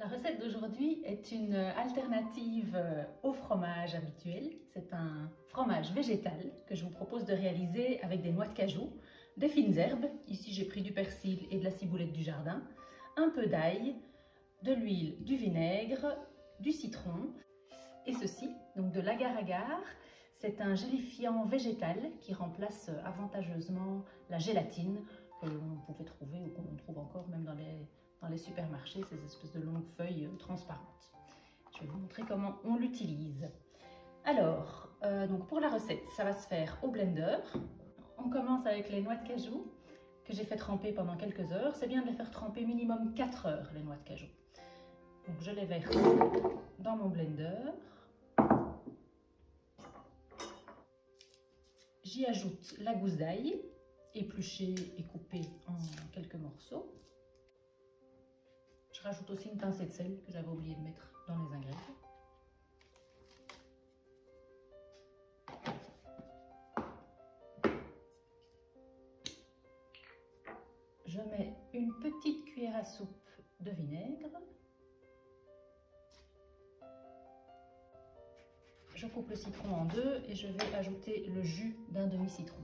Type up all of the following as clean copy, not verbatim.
La recette d'aujourd'hui est une alternative au fromage habituel. C'est un fromage végétal que je vous propose de réaliser avec des noix de cajou, des fines herbes, ici j'ai pris du persil et de la ciboulette du jardin, un peu d'ail, de l'huile, du vinaigre, du citron et ceci, donc de l'agar-agar. C'est un gélifiant végétal qui remplace avantageusement la gélatine que l'on pouvait trouver ou qu'on trouve encore même dans les supermarchés, ces espèces de longues feuilles transparentes. Je vais vous montrer comment on l'utilise. Alors, donc pour la recette, ça va se faire au blender. On commence avec les noix de cajou que j'ai fait tremper pendant quelques heures. C'est bien de les faire tremper minimum 4 heures, les noix de cajou. Donc je les verse dans mon blender. J'y ajoute la gousse d'ail, épluchée et coupée en quelques morceaux. Je rajoute aussi une pincée de sel que j'avais oublié de mettre dans les ingrédients. Je mets une petite cuillère à soupe de vinaigre. Je coupe le citron en deux et je vais ajouter le jus d'un demi-citron.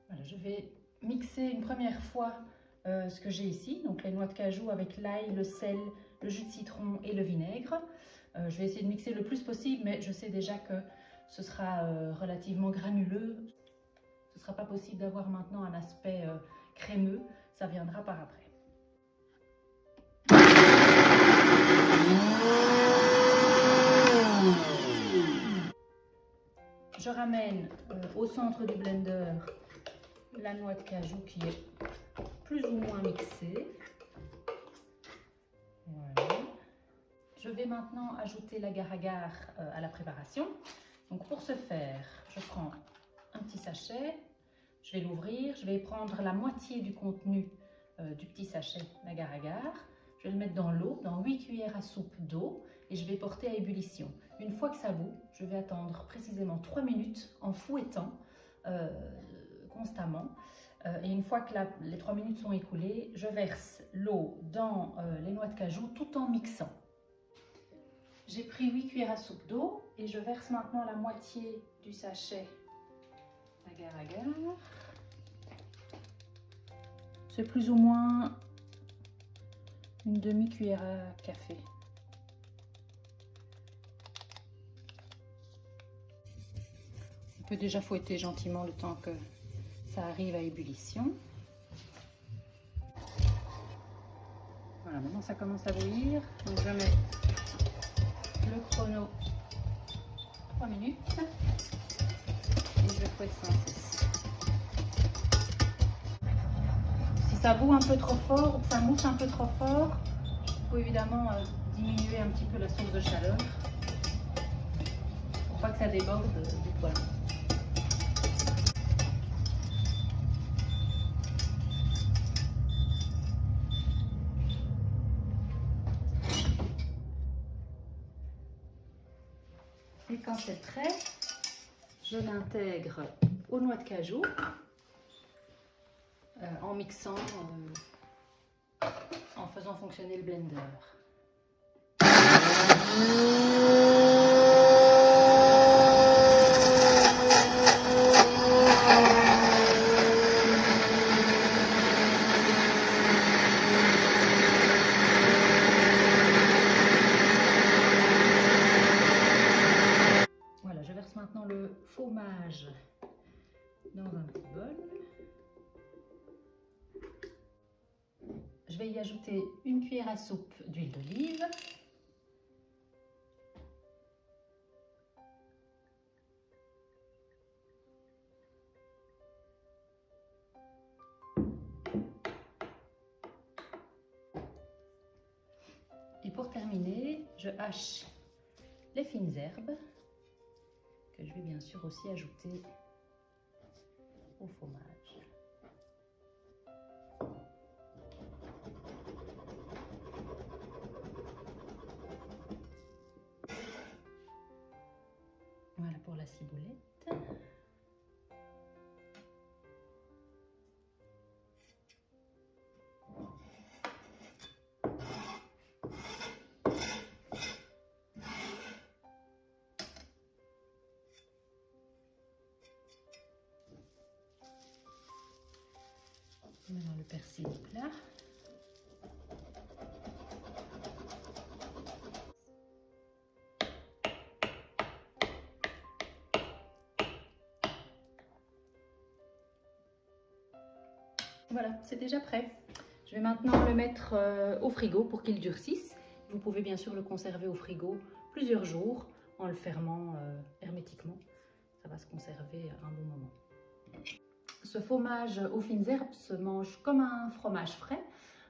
Voilà, je vais mixer une première fois ce que j'ai ici, donc les noix de cajou avec l'ail, le sel, le jus de citron et le vinaigre. Je vais essayer de mixer le plus possible, mais je sais déjà que ce sera relativement granuleux. Ce ne sera pas possible d'avoir maintenant un aspect crémeux, ça viendra par après. Je ramène au centre du blender la noix de cajou qui est plus ou moins mixée. Voilà. Je vais maintenant ajouter l'agar-agar à la préparation. Donc pour ce faire, je prends un petit sachet, je vais l'ouvrir, je vais prendre la moitié du contenu du petit sachet d'agar-agar. Je vais le mettre dans l'eau, dans 8 cuillères à soupe d'eau et je vais porter à ébullition. Une fois que ça bout, je vais attendre précisément 3 minutes en fouettant constamment. Et une fois que les 3 minutes sont écoulées, je verse l'eau dans les noix de cajou tout en mixant. J'ai pris 8 cuillères à soupe d'eau et je verse maintenant la moitié du sachet d'agar-agar. C'est plus ou moins une demi-cuillère à café. On peut déjà fouetter gentiment le temps que ça arrive à ébullition. Voilà, maintenant ça commence à bouillir. Donc je mets le chrono 3 minutes et je fouette sans cesse. Si ça bout un peu trop fort ou que ça mousse un peu trop fort, il faut évidemment diminuer un petit peu la source de chaleur pour pas que ça déborde du poêle. Et quand c'est prêt, je l'intègre aux noix de cajou en mixant, en faisant fonctionner le blender. Voilà, je verse maintenant le fromage dans un petit bol. Je vais y ajouter une cuillère à soupe d'huile d'olive. Et pour terminer, je hache les fines herbes que je vais bien sûr aussi ajouter au fromage. la ciboulette. Maintenant le persil au plat. Voilà, c'est déjà prêt. Je vais maintenant le mettre au frigo pour qu'il durcisse. Vous pouvez bien sûr le conserver au frigo plusieurs jours en le fermant hermétiquement. Ça va se conserver un bon moment. Ce fromage aux fines herbes se mange comme un fromage frais.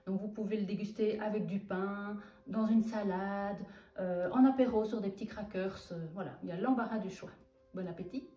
Donc vous pouvez le déguster avec du pain, dans une salade, en apéro sur des petits crackers. Voilà, il y a l'embarras du choix. Bon appétit!